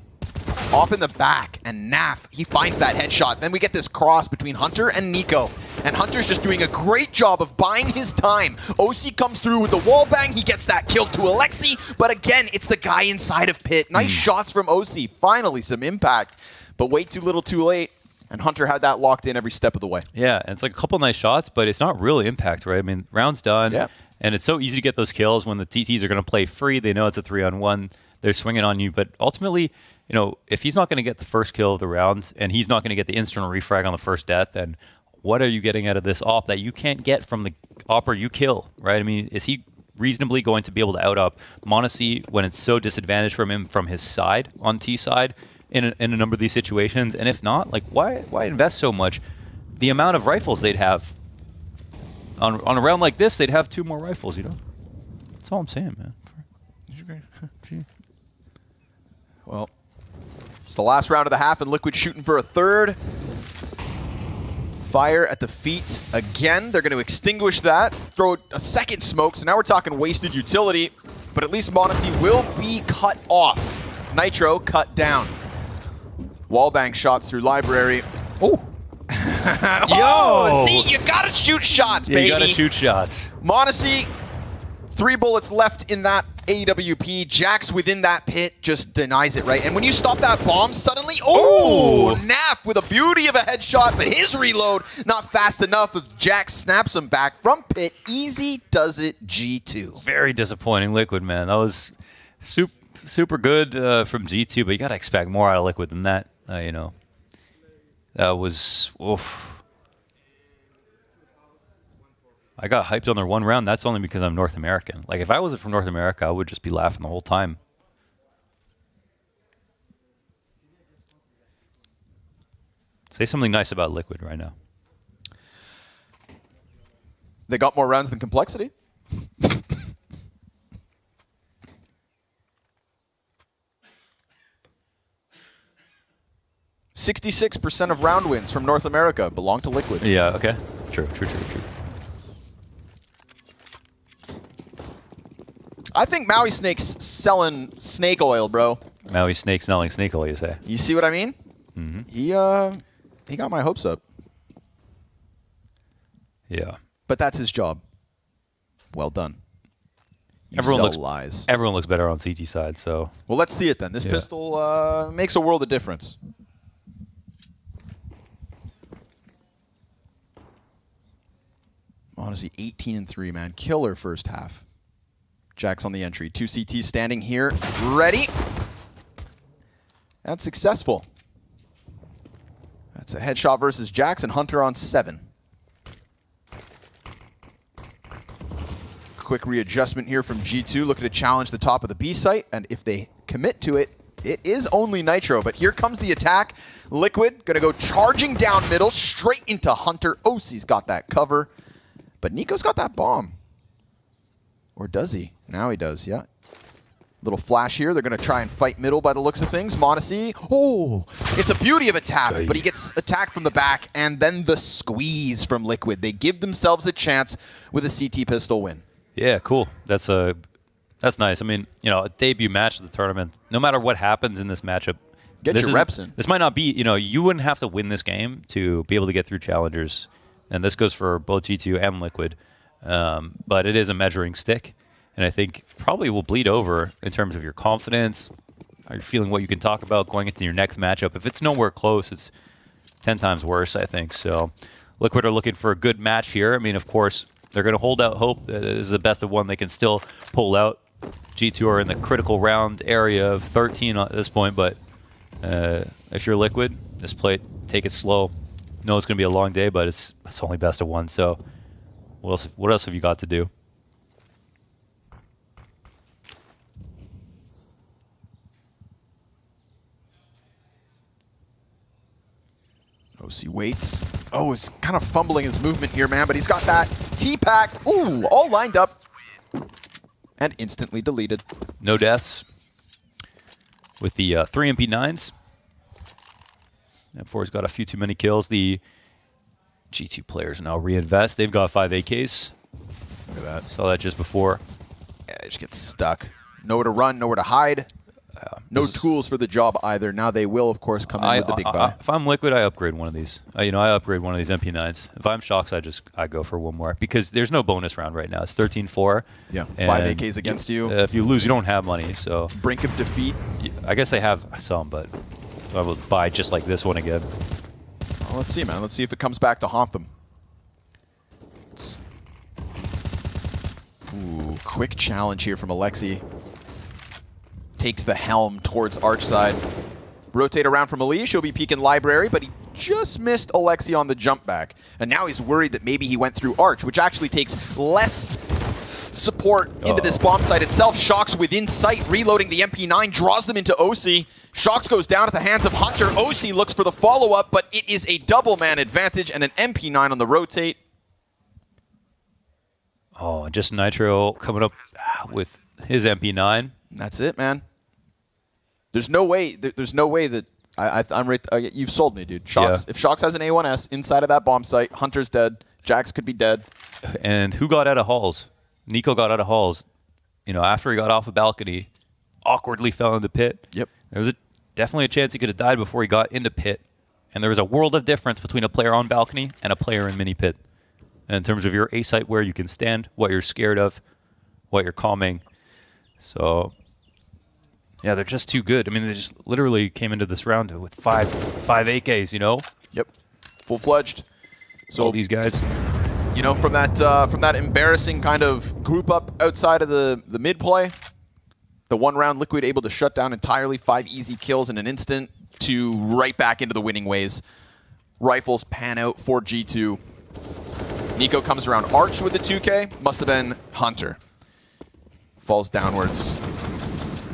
off in the back, and Naf, he finds that headshot. Then we get this cross between Hunter and Nico, and Hunter's just doing a great job of buying his time. OC comes through with the wall bang. He gets that kill to Alexi, but again, it's the guy inside of Pit. Nice shots from OC. Finally, some impact. But way too little too late, and Hunter had that locked in every step of the way. Yeah, and it's like a couple nice shots, but it's not really impact, right? I mean, round's done, and it's so easy to get those kills when the TTs are going to play free. They know it's a 3-on-1. They're swinging on you, but ultimately, you know, if he's not going to get the first kill of the rounds, and he's not going to get the instant refrag on the first death, then what are you getting out of this op that you can't get from the opper you kill, right? I mean, is he reasonably going to be able to out-op Monacy when it's so disadvantaged from him from his side, on T side, in a number of these situations? And if not, like, why invest so much? The amount of rifles they'd have on a round like this, they'd have 2 more rifles, you know? That's all I'm saying, man. Well, it's the last round of the half, and Liquid shooting for a third. Fire at the feet again. They're going to extinguish that, throw a second smoke, so now we're talking wasted utility, but at least Monacy will be cut off. Nitro cut down. Wallbang shots through library. Oh! Oh, see, you gotta shoot shots, baby. You gotta shoot shots. Monacy, 3 bullets left in that AWP. Jax within that pit just denies it, right? And when you stop that bomb, suddenly, Naf with a beauty of a headshot, but his reload not fast enough. If Jax snaps him back from pit, easy does it G2. Very disappointing Liquid, man. That was super good from G2, but you gotta expect more out of Liquid than that. You know, that was oof. I got hyped on their one round. That's only because I'm North American. Like, if I wasn't from North America, I would just be laughing the whole time. Say something nice about Liquid right now. They got more rounds than Complexity. 66% of round wins from North America belong to Liquid. Yeah, okay. True. I think Maui Snake's selling snake oil, bro. Maui Snake selling snake oil, you say? You see what I mean? Mm-hmm. He got my hopes up. Yeah. But that's his job. Well done. You Everyone sell looks lies. Everyone looks better on CT side, so. Well, let's see it then. This pistol makes a world of difference. Honestly, 18-3, man. Killer first half. Jax on the entry. 2 CTs standing here. Ready. That's successful. That's a headshot versus Jax and Hunter on 7. Quick readjustment here from G2, looking to challenge the top of the B site, and if they commit to it, it is only Nitro, but here comes the attack. Liquid gonna go charging down middle, straight into Hunter. OC's got that cover, but Nico's got that bomb. Or does he? Now he does, yeah. Little flash here. They're going to try and fight middle by the looks of things. Monacy. Oh, it's a beauty of a tap, but he gets attacked from the back, and then the squeeze from Liquid. They give themselves a chance with a CT pistol win. Yeah, cool. That's nice. I mean, you know, a debut match of the tournament. No matter what happens in this matchup, get your reps in. This might not be, you know, you wouldn't have to win this game to be able to get through challengers, and this goes for both G2 and Liquid. But it is a measuring stick, and I think probably will bleed over in terms of your confidence. Are you feeling what you can talk about going into your next matchup? If it's nowhere close, it's 10 times worse, I think. So Liquid are looking for a good match here. I mean, of course, they're going to hold out hope. This is the best of one they can still pull out. G2 are in the critical round area of 13 at this point, but if you're Liquid, just play it, take it slow. No, it's going to be a long day, but it's only best of one. So what else have you got to do? OC waits. Oh, he's kind of fumbling his movement here, man, but he's got that T-Pack. Ooh, all lined up. And instantly deleted. No deaths with the 3 MP9s. F4's got a few too many kills. The G2 players now reinvest. They've got 5 AKs. Look at that. Saw that just before. Yeah, they just get stuck. Nowhere to run, nowhere to hide. No tools for the job either. Now they will, of course, come in with the big buy. If I'm Liquid, I upgrade one of these. I upgrade one of these MP9s. If I'm Shox, I go for one more because there's no bonus round right now. It's 13-4. Yeah, 5 AKs against you. If you lose, you don't have money. So brink of defeat. I guess they have some, but I will buy just like this one again. Well, let's see, man. Let's see if it comes back to haunt them. Ooh, quick challenge here from Alexi. Takes the helm towards Arch side. Rotate around from Elise. She'll be peeking Library, but he just missed Alexi on the jump back. And now he's worried that maybe he went through Arch, which actually takes less support into this bomb site itself. Shox within sight, reloading the MP9, draws them into OC. Shox goes down at the hands of Hunter. OC looks for the follow-up, but it is a double-man advantage and an MP9 on the rotate. Oh, just Nitro coming up with his MP9. That's it, man. There's no way. There's no way that I'm right. You've sold me, dude. Shox. Yeah. If Shox has an A1S inside of that bomb site, Hunter's dead. Jax could be dead. And who got out of halls? Nico got out of halls. You know, after he got off a balcony, awkwardly fell into pit. Yep. There was definitely a chance he could have died before he got into pit. And there was a world of difference between a player on balcony and a player in mini pit. And in terms of your A site, where you can stand, what you're scared of, what you're calming. So, yeah, they're just too good. I mean, they just literally came into this round with five AKs, you know? Yep. Full-fledged. So all these guys. You know, from that embarrassing kind of group up outside of the mid play, the one round Liquid able to shut down entirely, 5 easy kills in an instant to right back into the winning ways. Rifles pan out for G2. Nico comes around Arch with the 2K. Must have been Hunter. Falls downwards.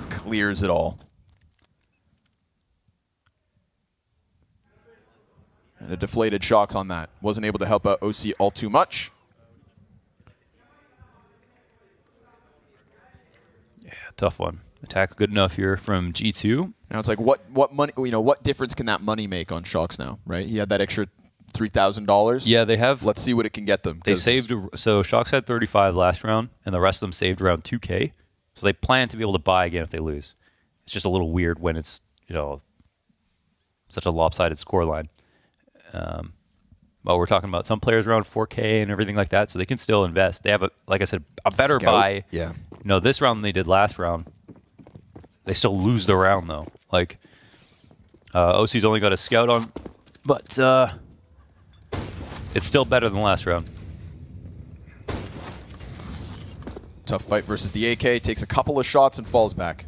Clears it all. And a deflated Shox on that. Wasn't able to help out OC all too much. Yeah, tough one. Attack good enough here from G2. Now it's like what money, you know, what difference can that money make on Shox now, right? He had that extra $3,000. Yeah, they have. Let's see what it can get them. They saved. So Shox had 35 last round, and the rest of them saved around 2K. So they plan to be able to buy again if they lose. It's just a little weird when it's, you know, such a lopsided scoreline. Well, we're talking about some players around 4K and everything like that, so they can still invest. They have, like I said, a better Scout. buy. Yeah. You know, this round than they did last round. They still lose the round though. Like, OC's only got a scout on, but it's still better than last round. Tough fight versus the AK. Takes a couple of shots and falls back.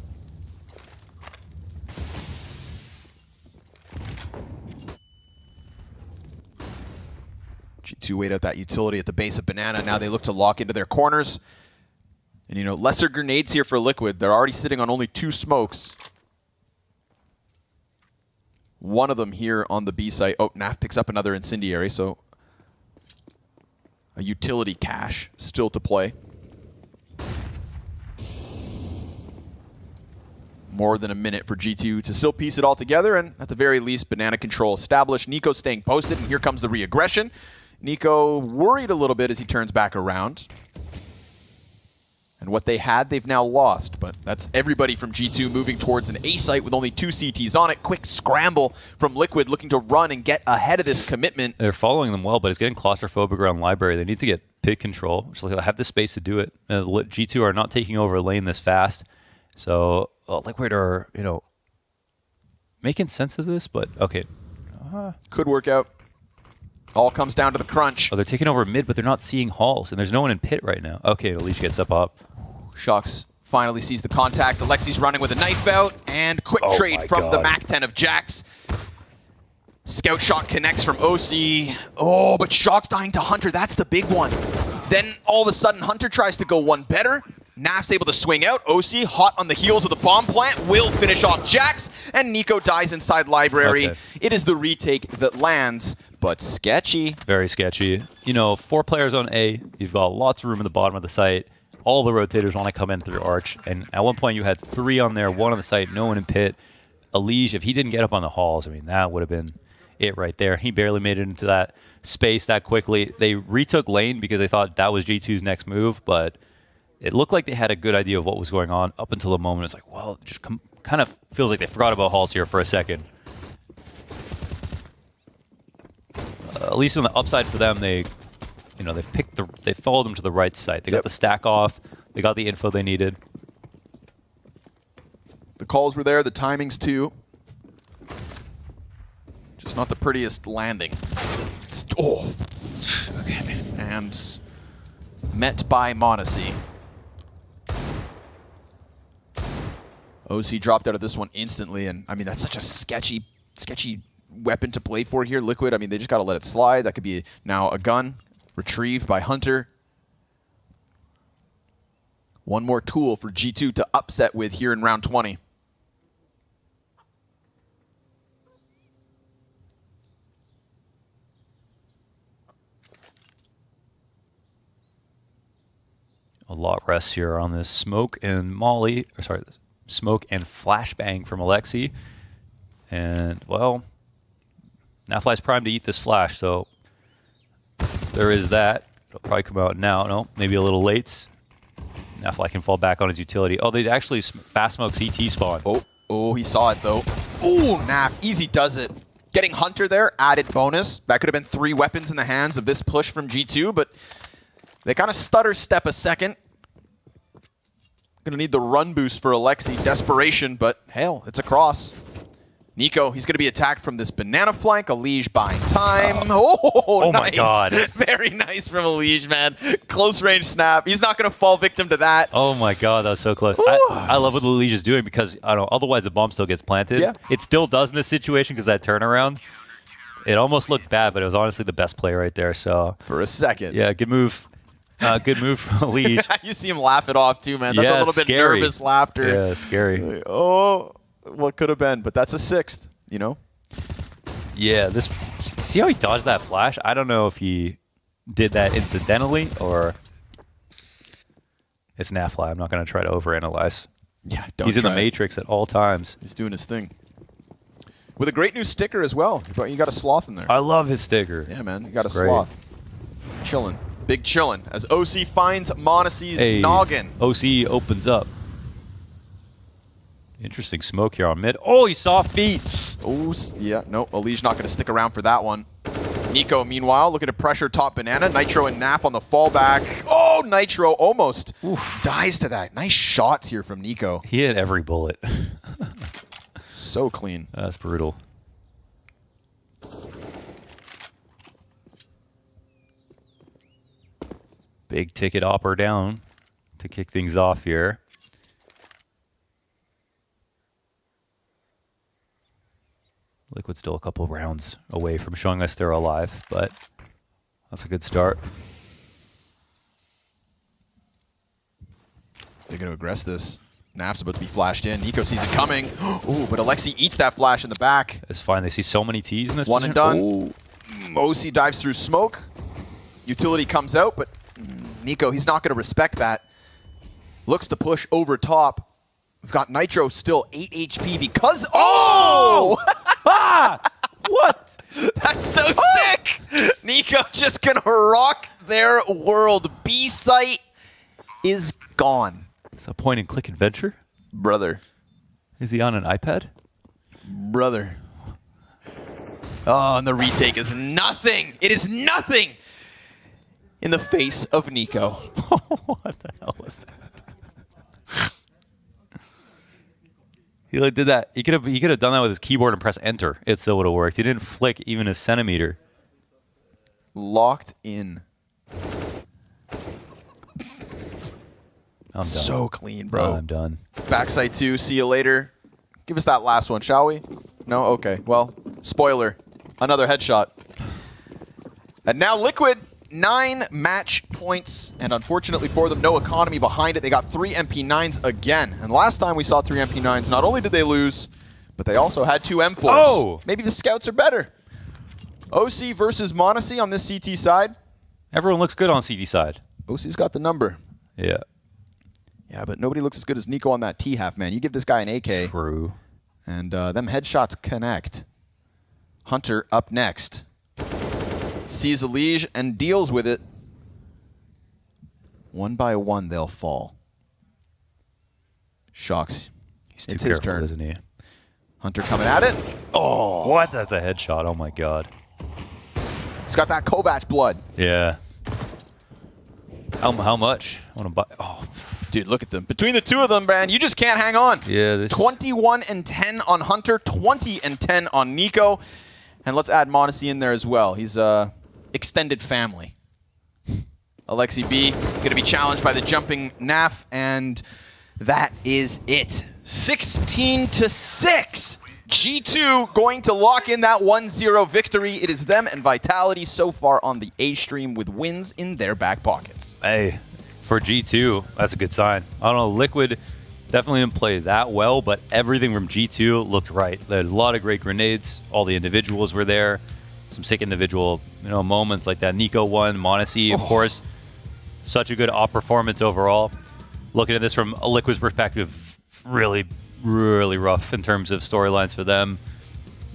G2 wait out that utility at the base of Banana. Now they look to lock into their corners. And, you know, lesser grenades here for Liquid. They're already sitting on only 2 smokes. One of them here on the B site. Oh, Naf picks up another incendiary, so a utility cache still to play. More than a minute for G2 to still piece it all together, and at the very least, Banana control established. Nico staying posted, and here comes the re-aggression. Nico worried a little bit as he turns back around. And what they had, they've now lost. But that's everybody from G2 moving towards an A site with only 2 CTs on it. Quick scramble from Liquid looking to run and get ahead of this commitment. They're following them well, but it's getting claustrophobic around Library. They need to get pit control, which they'll have the space to do it. G2 are not taking over a lane this fast. So Liquid are, you know, making sense of this, but okay. Could work out. All comes down to the crunch. Oh, they're taking over mid, but they're not seeing halls, and there's no one in pit right now. Okay, Unleash gets up. Shox finally sees the contact. Alexi's running with a knife out, and quick trade from the Mac-10 of Jax. Scout shot connects from OC. Oh, but Shox dying to Hunter. That's the big one. Then all of a sudden, Hunter tries to go one better. Naf's able to swing out. OC, hot on the heels of the bomb plant, will finish off Jax, and Nico dies inside library. Okay. It is the retake that lands, but sketchy. Very sketchy. You know, 4 players on A. You've got lots of room in the bottom of the site. All the rotators want to come in through Arch. And at one point, you had 3 on there, 1 on the site, no one in pit. Elige, if he didn't get up on the halls, I mean, that would have been it right there. He barely made it into that space that quickly. They retook lane because they thought that was G2's next move, but it looked like they had a good idea of what was going on up until the moment. It's like, well, it just kind of feels like they forgot about halls here for a second. At least on the upside for them, they followed them to the right side. They got the stack off. They got the info they needed. The calls were there, the timings too. Just not the prettiest landing. Okay. And met by Monacy. OC dropped out of this one instantly, and I mean, that's such a sketchy weapon to play for here. Liquid, I mean, they just got to let it slide. That could be now a gun retrieved by Hunter. One more tool for G2 to upset with here in round 20. A lot rests here on this smoke and Molly, or sorry, smoke and flashbang from Alexi. And, well, Nafly's primed to eat this flash, so there is that. It'll probably come out now. No, maybe a little late. Nafly can fall back on his utility. Oh, they actually fast smoke CT spawn. Oh, he saw it, though. Oh, Naf, easy does it. Getting Hunter there, added bonus. That could have been 3 weapons in the hands of this push from G2, but they kind of stutter step a second. Gonna need the run boost for Alexi. Desperation, but hell, it's a cross. Nico, he's gonna be attacked from this banana flank. Elige buying time. Oh, nice. My God. Very nice from Elige, man. Close range snap. He's not gonna fall victim to that. Oh my God, that was so close. I love what Elige is doing because, I don't know, otherwise the bomb still gets planted. Yeah. It still does in this situation because that turnaround, it almost looked bad, but it was honestly the best play right there. So For a second. yeah, good move. Good move from Elige. You see him laugh it off too, man. That's a little bit scary. nervous laughter. Yeah, scary. Oh, what could have been, but that's a 6th, you know? Yeah, this. See how he dodged that flash? I don't know if he did that incidentally or it's Nafly. I'm not going to try to overanalyze. Yeah, don't He's in the try. matrix at all times. He's doing his thing. With a great new sticker as well. You got a sloth in there. I love his sticker. Yeah, man. You got It's a great. sloth. Chillin'. Big chillin'. As OC finds Monacy's Hey, noggin. OC opens up. Interesting smoke here on mid. Oh, he saw feet. Oh, yeah. No, Elige not going to stick around for that one. Nico, meanwhile, looking to pressure top banana. Nitro and Naf on the fallback. Oh, Nitro almost dies to that. Nice shots here from Nico. He hit every bullet. So clean. That's brutal. Big ticket opper down to kick things off here. Liquid's still a couple rounds away from showing us they're alive, but that's a good start. They're going to aggress this. Naf's about to be flashed in. Nico sees it coming. Ooh, but Alexi eats that flash in the back. It's fine. They see so many T's in this One and position. done. OC dives through smoke. Utility comes out, but Nico, he's not going to respect that. Looks to push over top. We've got Nitro still 8 HP because... Oh! What? That's so sick! Nico just going to rock their world. B site is gone. It's a point-and-click adventure. Brother. Is he on an iPad? Brother. Oh, and the retake is nothing. It is nothing in the face of Nico. What the hell was that? He like did that. He could have done that with his keyboard and press enter. It still would have worked. He didn't flick even a centimeter. locked in. I'm done. So clean, bro. I'm done. Backside 2, see you later. Give us that last one, shall we? No? Okay. Well, spoiler. Another headshot. And now Liquid, 9 match points. And unfortunately for them, no economy behind it. They got 3 MP9s again. And last time we saw 3 MP9s, not only did they lose, but they also had 2 M4s. Oh! Maybe the scouts are better. OC versus Monacy on this CT side. Everyone looks good on CD side. OC's got the number. Yeah. Yeah, but nobody looks as good as Nico on that T-half, man. You give this guy an AK. True. And them headshots connect. Hunter up next. Sees a liege and deals with it. One by one, they'll fall. Shox. He's too It's careful, his turn. isn't he? Hunter coming at it. Oh, What? That's a headshot. Oh my god. he's got that Kovac blood. Yeah. How much? I want to buy. Oh, Dude, look at them. Between the two of them, man, you just can't hang on. yeah. This 21 and 10 on Hunter, 20 and 10 on Nico. And let's add Monacy in there as well. He's extended family. Alexi B going to be challenged by the jumping NAF, and that is it. 16-6. G2 going to lock in that 1-0 victory. It is them and Vitality so far on the A stream with wins in their back pockets. Hey, for G2, that's a good sign. I don't know, Liquid definitely didn't play that well, but everything from G2 looked right. They had a lot of great grenades. All the individuals were there. Some sick individual, moments like that. Nico won, Monacy, of course. Such a good op performance overall. Looking at this from a Liquid's perspective, really, really rough in terms of storylines for them.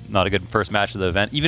Not a good first match of the event. Even